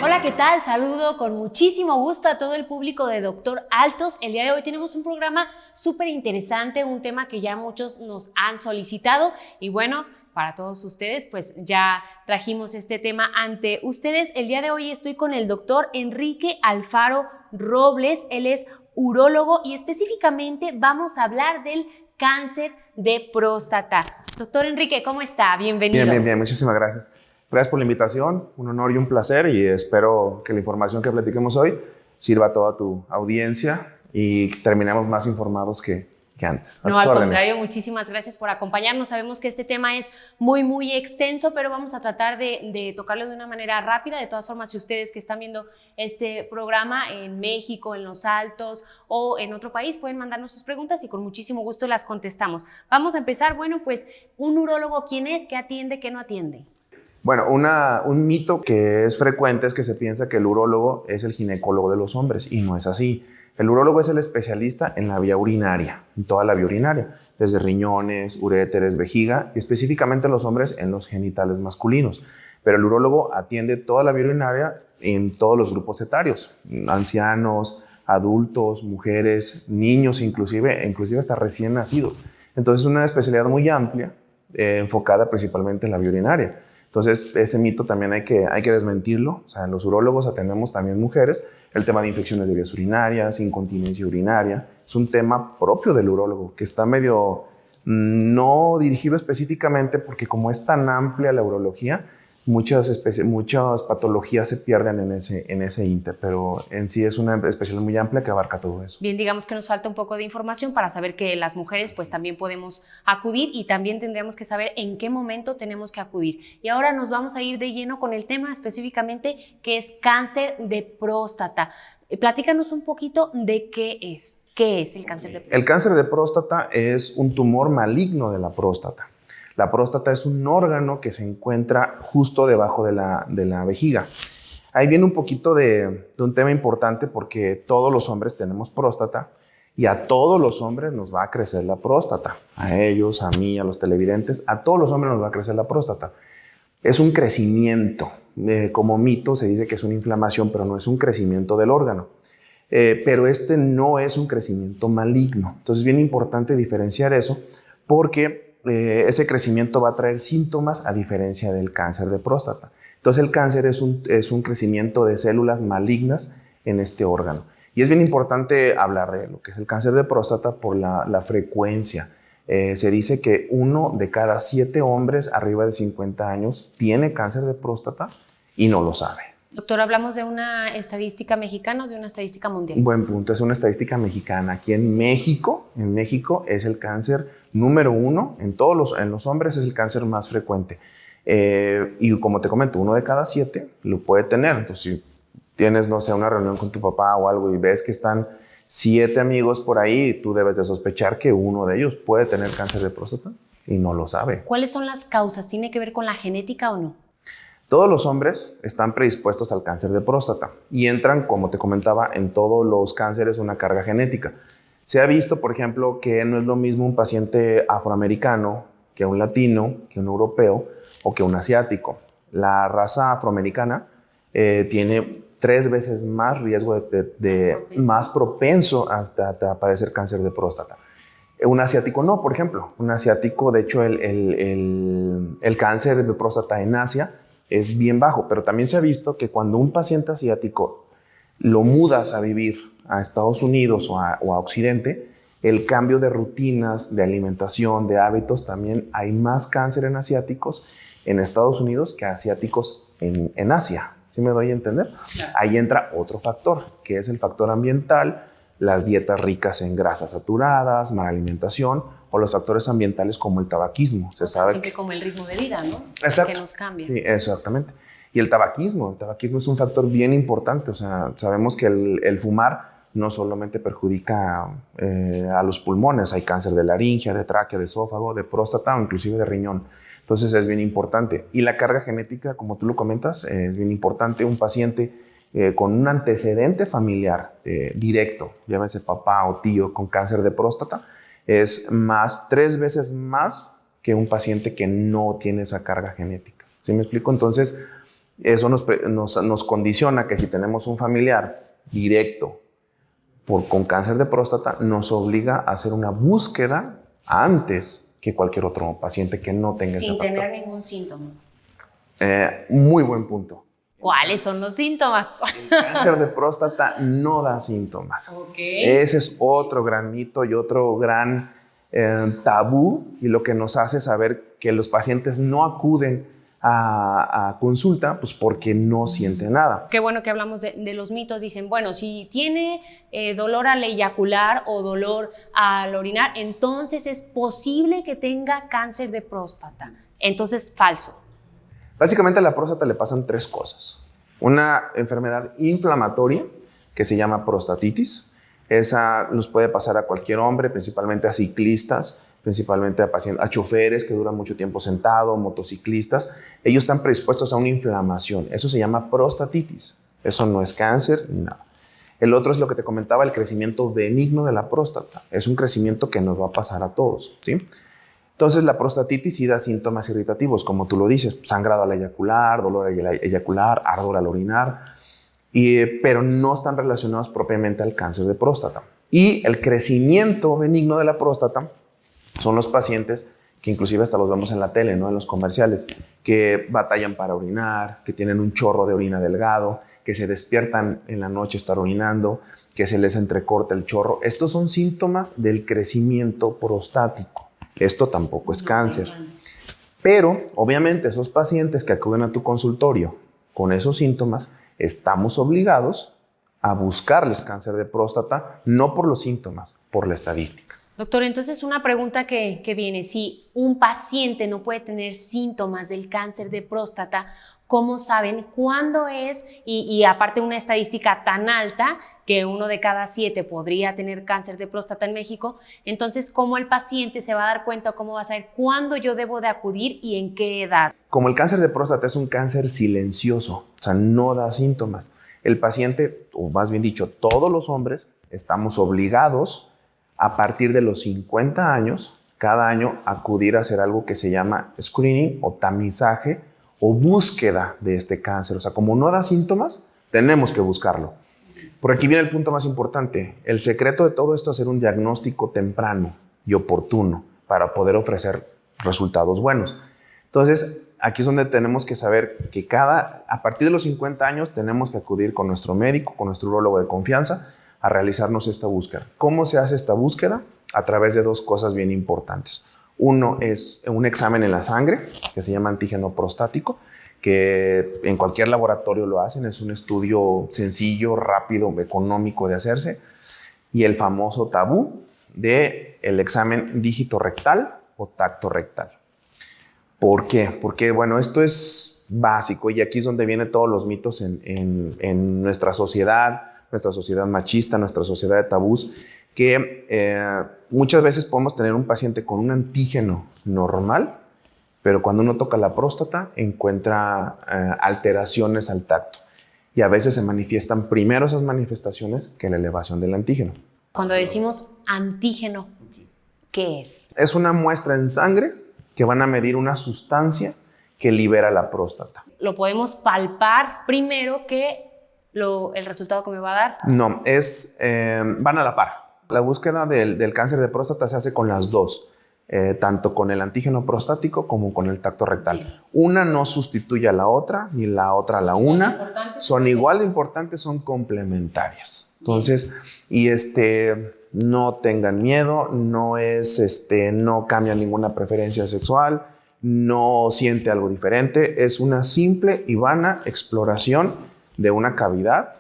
Hola, ¿qué tal? Saludo con muchísimo gusto a todo el público de Doctor Altos. El día de hoy tenemos un programa súper interesante, un tema que ya muchos nos han solicitado y bueno, para todos ustedes, pues ya trajimos este tema ante ustedes. El día de hoy estoy con el doctor Enrique Alfaro Robles. Él es urólogo y específicamente vamos a hablar del cáncer de próstata. Doctor Enrique, ¿cómo está? Bienvenido. Bien, muchísimas gracias. Gracias por la invitación, un honor y un placer, y espero que la información que platiquemos hoy sirva a toda tu audiencia y terminemos más informados que antes. No, al contrario, muchísimas gracias por acompañarnos. Sabemos que este tema es muy extenso, pero vamos a tratar de tocarlo de una manera rápida. De todas formas, si ustedes que están viendo este programa en México, en Los Altos o en otro país, pueden mandarnos sus preguntas y con muchísimo gusto las contestamos. Vamos a empezar. Bueno, pues, ¿un urólogo quién es? ¿Qué atiende? ¿Qué no atiende? Bueno, un mito que es frecuente es que se piensa que el urólogo es el ginecólogo de los hombres, y no es así. El urólogo es el especialista en la vía urinaria, en toda la vía urinaria, desde riñones, uréteres, vejiga, y específicamente los hombres en los genitales masculinos. Pero el urólogo atiende toda la vía urinaria en todos los grupos etarios, ancianos, adultos, mujeres, niños, inclusive hasta recién nacidos. Entonces es una especialidad muy amplia, enfocada principalmente en la vía urinaria. Entonces, ese mito también hay que desmentirlo. O sea, los urólogos atendemos también mujeres. El tema de infecciones de vías urinarias, incontinencia urinaria, es un tema propio del urólogo, que está medio no dirigido específicamente porque como es tan amplia la urología, muchas patologías se pierden en ese inter, pero en sí es una especialidad muy amplia que abarca todo eso. Bien, digamos que nos falta un poco de información para saber que las mujeres pues también podemos acudir y también tendríamos que saber en qué momento tenemos que acudir. Y ahora nos vamos a ir de lleno con el tema específicamente que es cáncer de próstata. Platícanos un poquito de qué es. ¿Qué es el cáncer de próstata? El cáncer de próstata es un tumor maligno de la próstata. La próstata es un órgano que se encuentra justo debajo de la vejiga. Ahí viene un poquito de un tema importante porque todos los hombres tenemos próstata y a todos los hombres nos va a crecer la próstata. A ellos, a mí, a los televidentes, a todos los hombres nos va a crecer la próstata. Es un crecimiento. Como mito se dice que es una inflamación, pero no es un crecimiento del órgano. Pero este no es un crecimiento maligno. Entonces es bien importante diferenciar eso porque ese crecimiento va a traer síntomas a diferencia del cáncer de próstata. Entonces el cáncer es un crecimiento de células malignas en este órgano. Y es bien importante hablar de lo que es el cáncer de próstata por la frecuencia. Se dice que 1 de cada 7 hombres arriba de 50 años tiene cáncer de próstata y no lo sabe. Doctor, ¿hablamos de una estadística mexicana o de una estadística mundial? Buen punto, es una estadística mexicana. Aquí en México es el cáncer número 1, en los hombres es el cáncer más frecuente. Y como te comento, 1 de cada 7 lo puede tener. Entonces, si tienes, no sé, una reunión con tu papá o algo y ves que están 7 amigos por ahí, tú debes de sospechar que uno de ellos puede tener cáncer de próstata y no lo sabe. ¿Cuáles son las causas? ¿Tiene que ver con la genética o no? Todos los hombres están predispuestos al cáncer de próstata y entran, como te comentaba, en todos los cánceres una carga genética. Se ha visto, por ejemplo, que no es lo mismo un paciente afroamericano que un latino, que un europeo o que un asiático. La raza afroamericana tiene 3 veces más riesgo más propenso hasta padecer cáncer de próstata. Un asiático no, por ejemplo. Un asiático, de hecho, el cáncer de próstata en Asia es bien bajo, pero también se ha visto que cuando un paciente asiático lo mudas a vivir a Estados Unidos o a Occidente, el cambio de rutinas, de alimentación, de hábitos, también hay más cáncer en asiáticos en Estados Unidos que asiáticos en Asia. ¿Sí me doy a entender? Claro. Ahí entra otro factor, que es el factor ambiental, las dietas ricas en grasas saturadas, mala alimentación, o los factores ambientales como el tabaquismo. Se sabe siempre como el ritmo de vida, ¿no? Exacto. Que nos cambia. Sí, exactamente. Y el tabaquismo es un factor bien importante. O sea, sabemos que el fumar no solamente perjudica a los pulmones, hay cáncer de laringe, de tráquea, de esófago, de próstata o inclusive de riñón. Entonces es bien importante. Y la carga genética, como tú lo comentas, es bien importante. Un paciente con un antecedente familiar directo, llámese papá o tío con cáncer de próstata, es 3 veces más que un paciente que no tiene esa carga genética. ¿Sí me explico? Entonces, eso nos condiciona que si tenemos un familiar directo con cáncer de próstata, nos obliga a hacer una búsqueda antes que cualquier otro paciente que no tenga ese factor. Sin tener ningún síntoma. Muy buen punto. ¿Cuáles son los síntomas? El cáncer de próstata no da síntomas. Okay. Ese es otro gran mito y otro gran tabú, y lo que nos hace saber que los pacientes no acuden a consulta, pues porque no sienten nada. Qué bueno que hablamos de los mitos. Dicen, bueno, si tiene dolor al eyacular o dolor al orinar, entonces es posible que tenga cáncer de próstata. Entonces, falso. Básicamente a la próstata le pasan 3 cosas. Una enfermedad inflamatoria que se llama prostatitis. Esa nos puede pasar a cualquier hombre, principalmente a ciclistas, principalmente a choferes que duran mucho tiempo sentados, motociclistas. Ellos están predispuestos a una inflamación. Eso se llama prostatitis. Eso no es cáncer ni nada. El otro es lo que te comentaba, el crecimiento benigno de la próstata. Es un crecimiento que nos va a pasar a todos, ¿sí? Entonces, la prostatitis sí da síntomas irritativos, como tú lo dices, sangrado al eyacular, dolor al eyacular, ardor al orinar, pero no están relacionados propiamente al cáncer de próstata. Y el crecimiento benigno de la próstata son los pacientes que inclusive hasta los vemos en la tele, ¿no? En los comerciales, que batallan para orinar, que tienen un chorro de orina delgado, que se despiertan en la noche a estar orinando, que se les entrecorta el chorro. Estos son síntomas del crecimiento prostático. Esto tampoco es cáncer. Pero, obviamente, esos pacientes que acuden a tu consultorio con esos síntomas, estamos obligados a buscarles cáncer de próstata, no por los síntomas, por la estadística. Doctor, entonces una pregunta que viene, si un paciente no puede tener síntomas del cáncer de próstata, ¿cómo saben cuándo es? Y aparte una estadística tan alta que 1 de cada 7 podría tener cáncer de próstata en México, entonces ¿cómo el paciente se va a dar cuenta o cómo va a saber cuándo yo debo de acudir y en qué edad? Como el cáncer de próstata es un cáncer silencioso, o sea, no da síntomas, el paciente, o más bien dicho, todos los hombres estamos obligados a partir de los 50 años, cada año acudir a hacer algo que se llama screening o tamizaje o búsqueda de este cáncer. O sea, como no da síntomas, tenemos que buscarlo. Por aquí viene el punto más importante. El secreto de todo esto es hacer un diagnóstico temprano y oportuno para poder ofrecer resultados buenos. Entonces, aquí es donde tenemos que saber que a partir de los 50 años tenemos que acudir con nuestro médico, con nuestro urólogo de confianza, a realizarnos esta búsqueda. ¿Cómo se hace esta búsqueda? A través de 2 cosas bien importantes. Uno es un examen en la sangre, que se llama antígeno prostático, que en cualquier laboratorio lo hacen. Es un estudio sencillo, rápido, económico de hacerse. Y el famoso tabú del examen dígito rectal o tacto rectal. ¿Por qué? Porque, bueno, esto es básico y aquí es donde vienen todos los mitos en nuestra sociedad machista, nuestra sociedad de tabús, que muchas veces podemos tener un paciente con un antígeno normal, pero cuando uno toca la próstata encuentra alteraciones al tacto. Y a veces se manifiestan primero esas manifestaciones que la elevación del antígeno. Cuando decimos antígeno, ¿qué es? Es una muestra en sangre que van a medir una sustancia que libera la próstata. ¿Lo podemos palpar primero que el resultado que me va a dar? No, van a la par. La búsqueda del cáncer de próstata se hace con las 2, tanto con el antígeno prostático como con el tacto rectal. Sí. Una no sustituye a la otra, ni la otra a la una. Son igual de importantes, son complementarias. Entonces, no tengan miedo, no cambia ninguna preferencia sexual, no siente algo diferente. Es una simple y vana exploración de una cavidad,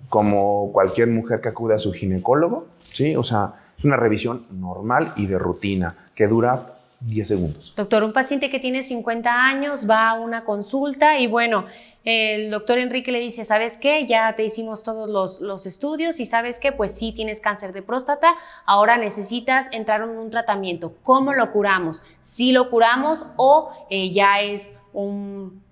como cualquier mujer que acude a su ginecólogo, ¿sí? O sea, es una revisión normal y de rutina que dura 10 segundos. Doctor, un paciente que tiene 50 años va a una consulta y bueno, el doctor Enrique le dice, ¿sabes qué? Ya te hicimos todos los estudios y ¿sabes qué? Pues sí tienes cáncer de próstata, ahora necesitas entrar en un tratamiento. ¿Cómo lo curamos? ¿Sí lo curamos o ya es un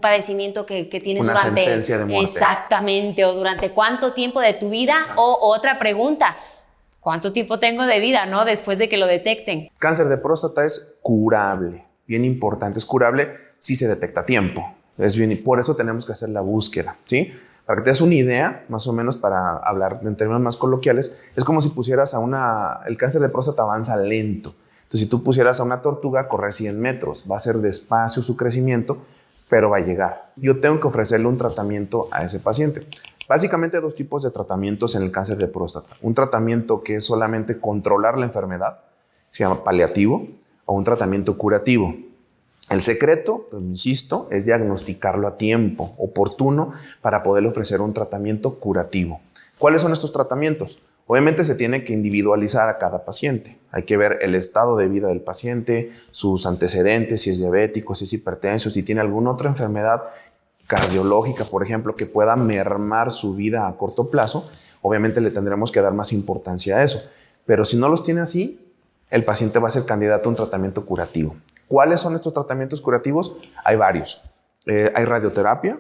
padecimiento que tienes una durante... sentencia de muerte. Exactamente, o durante cuánto tiempo de tu vida. O otra pregunta, ¿cuánto tiempo tengo de vida, no? Después de que lo detecten. Cáncer de próstata es curable, bien importante, es curable si se detecta a tiempo. Es bien, y por eso tenemos que hacer la búsqueda, ¿sí? Para que te des una idea, más o menos para hablar en términos más coloquiales, es como si pusieras el cáncer de próstata avanza lento. Entonces, si tú pusieras a una tortuga a correr 100 metros, va a ser despacio su crecimiento, pero va a llegar. Yo tengo que ofrecerle un tratamiento a ese paciente. Básicamente hay dos tipos de tratamientos en el cáncer de próstata. Un tratamiento que es solamente controlar la enfermedad, se llama paliativo, o un tratamiento curativo. El secreto, pues, insisto, es diagnosticarlo a tiempo, oportuno, para poderle ofrecer un tratamiento curativo. ¿Cuáles son estos tratamientos? Obviamente se tiene que individualizar a cada paciente. Hay que ver el estado de vida del paciente, sus antecedentes, si es diabético, si es hipertenso, si tiene alguna otra enfermedad cardiológica, por ejemplo, que pueda mermar su vida a corto plazo. Obviamente le tendremos que dar más importancia a eso. Pero si no los tiene así, el paciente va a ser candidato a un tratamiento curativo. ¿Cuáles son estos tratamientos curativos? Hay varios. Hay radioterapia,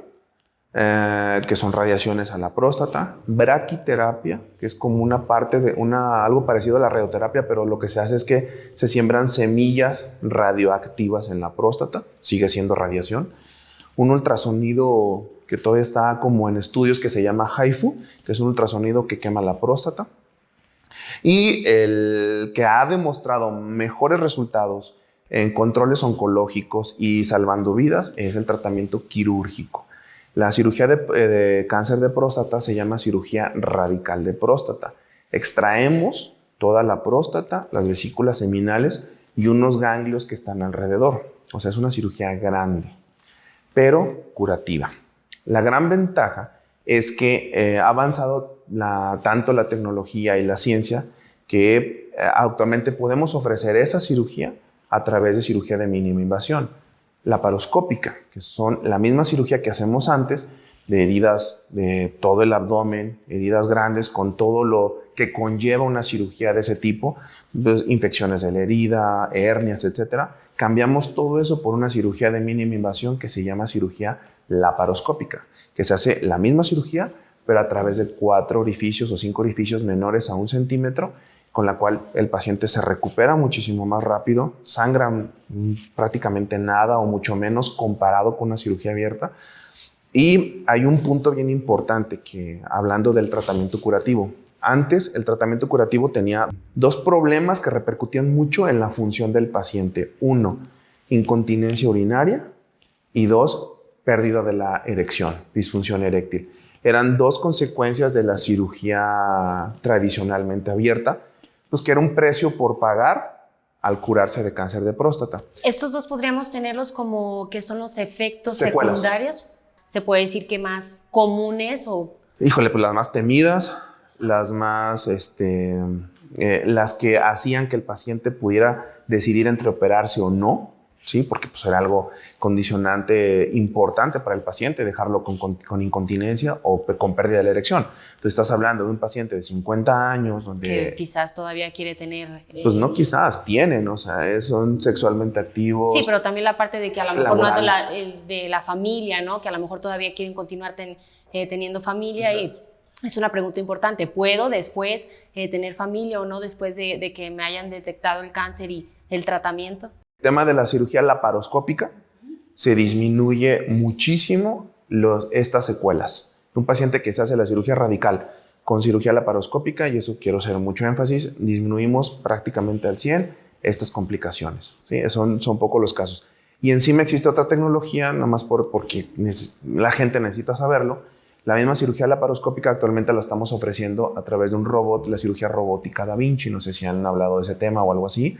que son radiaciones a la próstata, braquiterapia, que es como una parte de algo parecido a la radioterapia, pero lo que se hace es que se siembran semillas radioactivas en la próstata, sigue siendo radiación. Un ultrasonido que todavía está como en estudios que se llama HIFU, que es un ultrasonido que quema la próstata. Y el que ha demostrado mejores resultados en controles oncológicos y salvando vidas es el tratamiento quirúrgico. La cirugía de cáncer de próstata se llama cirugía radical de próstata. Extraemos toda la próstata, las vesículas seminales y unos ganglios que están alrededor. O sea, es una cirugía grande, pero curativa. La gran ventaja es que ha avanzado tanto la tecnología y la ciencia que actualmente podemos ofrecer esa cirugía a través de cirugía de mínima invasión. Laparoscópica, que son la misma cirugía que hacemos antes, de heridas de todo el abdomen, heridas grandes, con todo lo que conlleva una cirugía de ese tipo, pues, infecciones de la herida, hernias, etc. Cambiamos todo eso por una cirugía de mínima invasión que se llama cirugía laparoscópica, que se hace la misma cirugía, pero a través de 4 orificios o 5 orificios menores a 1 centímetro, con la cual el paciente se recupera muchísimo más rápido, sangra prácticamente nada o mucho menos comparado con una cirugía abierta. Y hay un punto bien importante que, hablando del tratamiento curativo, antes el tratamiento curativo tenía 2 problemas que repercutían mucho en la función del paciente. 1, incontinencia urinaria, y 2, pérdida de la erección, disfunción eréctil. Eran 2 consecuencias de la cirugía tradicionalmente abierta, pues que era un precio por pagar al curarse de cáncer de próstata. Estos 2 podríamos tenerlos como que son los efectos secuelas secundarios. ¿Se puede decir que más comunes o...? Híjole, pues las más temidas, las más, las que hacían que el paciente pudiera decidir entre operarse o no, ¿sí? Porque pues era algo condicionante importante para el paciente, dejarlo con incontinencia o con pérdida de la erección. Entonces estás hablando de un paciente de 50 años donde... Que quizás todavía quiere tener... Pues no quizás, tienen, o sea, son sexualmente activos. Sí, pero también la parte de que a lo mejor no de la familia, ¿no? Que a lo mejor todavía quieren continuar teniendo familia. Exacto. Y es una pregunta importante. ¿Puedo después tener familia o no después de que me hayan detectado el cáncer y el tratamiento? El tema de la cirugía laparoscópica se disminuye muchísimo estas secuelas. Un paciente que se hace la cirugía radical con cirugía laparoscópica, y eso quiero hacer mucho énfasis, disminuimos prácticamente al 100 estas complicaciones. ¿Sí? Son pocos los casos. Y encima existe otra tecnología, nada más porque la gente necesita saberlo. La misma cirugía laparoscópica actualmente la estamos ofreciendo a través de un robot, la cirugía robótica Da Vinci. No sé si han hablado de ese tema o algo así,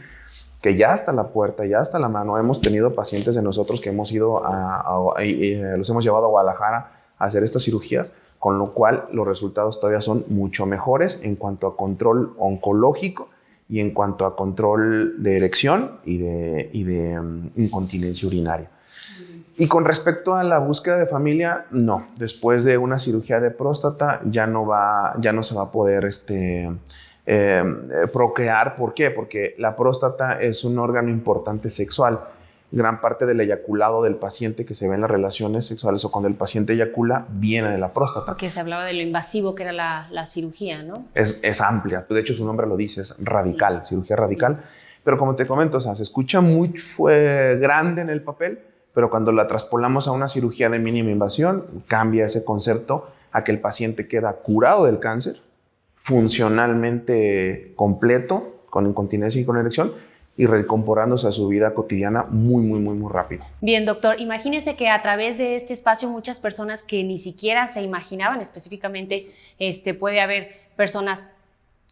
que ya está a la puerta, ya está a la mano. Hemos tenido pacientes de nosotros que hemos ido los hemos llevado a Guadalajara a hacer estas cirugías, con lo cual los resultados todavía son mucho mejores en cuanto a control oncológico y en cuanto a control de erección y de incontinencia urinaria. Y con respecto a la búsqueda de familia, no. Después de una cirugía de próstata ya no se va a poder procrear. ¿Por qué? Porque la próstata es un órgano importante sexual gran parte del eyaculado del paciente que se ve en las relaciones sexuales o cuando el paciente eyacula viene de la próstata. Porque se hablaba de lo invasivo que era la cirugía, ¿no? Es amplia, de hecho su nombre lo dice, es radical, sí. Cirugía radical. Pero como te comento, o sea, se escucha muy grande en el papel, pero cuando la traspolamos a una cirugía de mínima invasión, cambia ese concepto a que el paciente queda curado del cáncer, funcionalmente completo, con incontinencia y con erección, y reincorporándose a su vida cotidiana muy rápido. Bien, doctor, imagínese que a través de este espacio muchas personas que ni siquiera se imaginaban específicamente, puede haber personas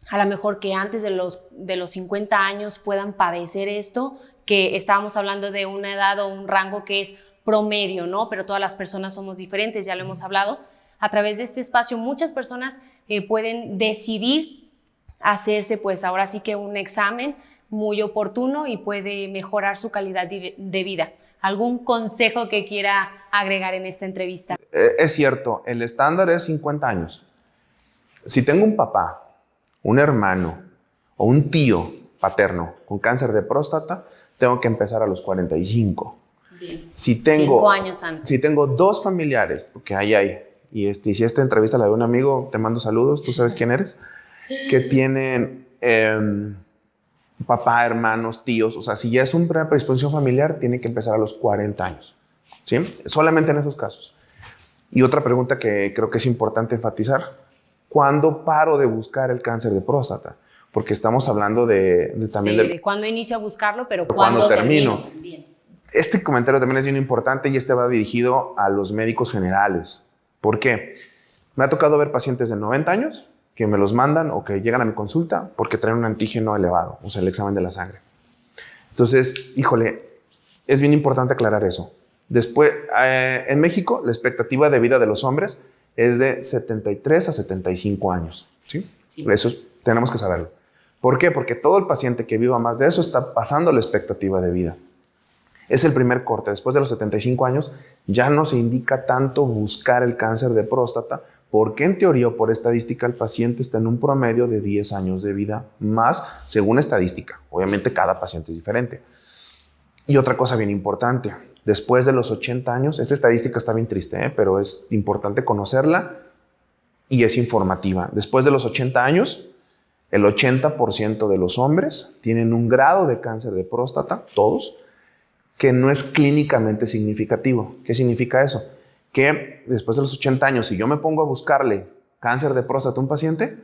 a lo mejor que antes de los 50 años puedan padecer esto, que estábamos hablando de una edad o un rango que es promedio, ¿no? Pero todas las personas somos diferentes, ya lo hemos hablado. A través de este espacio muchas personas pueden decidir hacerse, pues ahora sí que un examen muy oportuno y puede mejorar su calidad de vida. ¿Algún consejo que quiera agregar en esta entrevista? Es cierto, el estándar es 50 años. Si tengo un papá, un hermano o un tío paterno con cáncer de próstata, tengo que empezar a los 45. Bien. Si tengo 5 años antes. Si tengo 2 familiares, porque hay, y si esta entrevista la de un amigo, te mando saludos, tú sabes quién eres, que tienen papá, hermanos, tíos, o sea, si ya es una predisposición familiar, tiene que empezar a los 40 años, ¿sí? Solamente en esos casos. Y otra pregunta que creo que es importante enfatizar, ¿cuándo paro de buscar el cáncer de próstata? Porque estamos hablando también de cuándo inicio a buscarlo, pero cuándo termino. Bien. Este comentario también es bien importante y va dirigido a los médicos generales. ¿Por qué? Me ha tocado ver pacientes de 90 años que me los mandan o que llegan a mi consulta porque traen un antígeno elevado, o sea, el examen de la sangre. Entonces, híjole, es bien importante aclarar eso. Después, en México, la expectativa de vida de los hombres es de 73 a 75 años. ¿Sí? Sí. Eso tenemos que saberlo. ¿Por qué? Porque todo el paciente que viva más de eso está pasando la expectativa de vida. Es el primer corte. Después de los 75 años ya no se indica tanto buscar el cáncer de próstata porque en teoría o por estadística el paciente está en un promedio de 10 años de vida más según estadística. Obviamente cada paciente es diferente. Y otra cosa bien importante, después de los 80 años, esta estadística está bien triste, pero es importante conocerla y es informativa. Después de los 80 años, el 80% de los hombres tienen un grado de cáncer de próstata, todos, que no es clínicamente significativo. ¿Qué significa eso? Que después de los 80 años, si yo me pongo a buscarle cáncer de próstata a un paciente,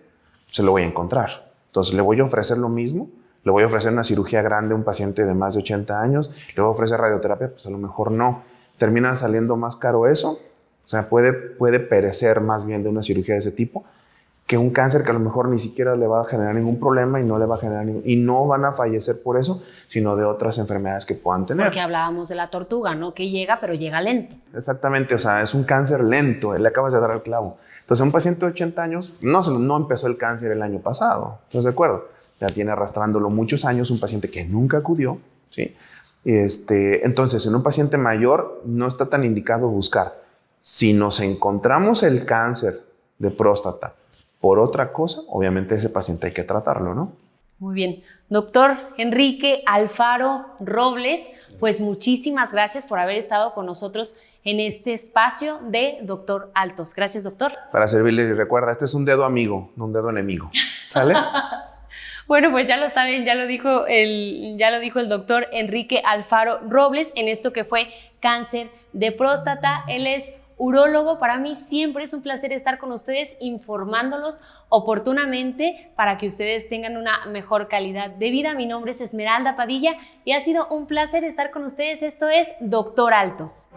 se lo voy a encontrar. Entonces le voy a ofrecer lo mismo, le voy a ofrecer una cirugía grande a un paciente de más de 80 años, le voy a ofrecer radioterapia, pues a lo mejor no. Termina saliendo más caro eso, o sea, puede perecer más bien de una cirugía de ese tipo que un cáncer que a lo mejor ni siquiera le va a generar ningún problema y no le va a generar y no van a fallecer por eso, sino de otras enfermedades que puedan tener. Porque hablábamos de la tortuga, ¿no? Que llega, pero llega lento. Exactamente, o sea, es un cáncer lento, le acabas de dar el clavo. Entonces, un paciente de 80 años no empezó el cáncer el año pasado, ¿estás de acuerdo? Ya tiene arrastrándolo muchos años, un paciente que nunca acudió, ¿sí? Entonces, en un paciente mayor no está tan indicado buscar. Si nos encontramos el cáncer de próstata por otra cosa, obviamente ese paciente hay que tratarlo, ¿no? Muy bien. Doctor Enrique Alfaro Robles, pues muchísimas gracias por haber estado con nosotros en este espacio de Doctor Altos. Gracias, doctor. Para servirle, y recuerda, este es un dedo amigo, no un dedo enemigo. ¿Sale? Bueno, pues ya lo saben, ya lo dijo el doctor Enrique Alfaro Robles en esto que fue cáncer de próstata. Él es urólogo. Para mí siempre es un placer estar con ustedes informándolos oportunamente para que ustedes tengan una mejor calidad de vida. Mi nombre es Esmeralda Padilla y ha sido un placer estar con ustedes. Esto es Doctor Altos.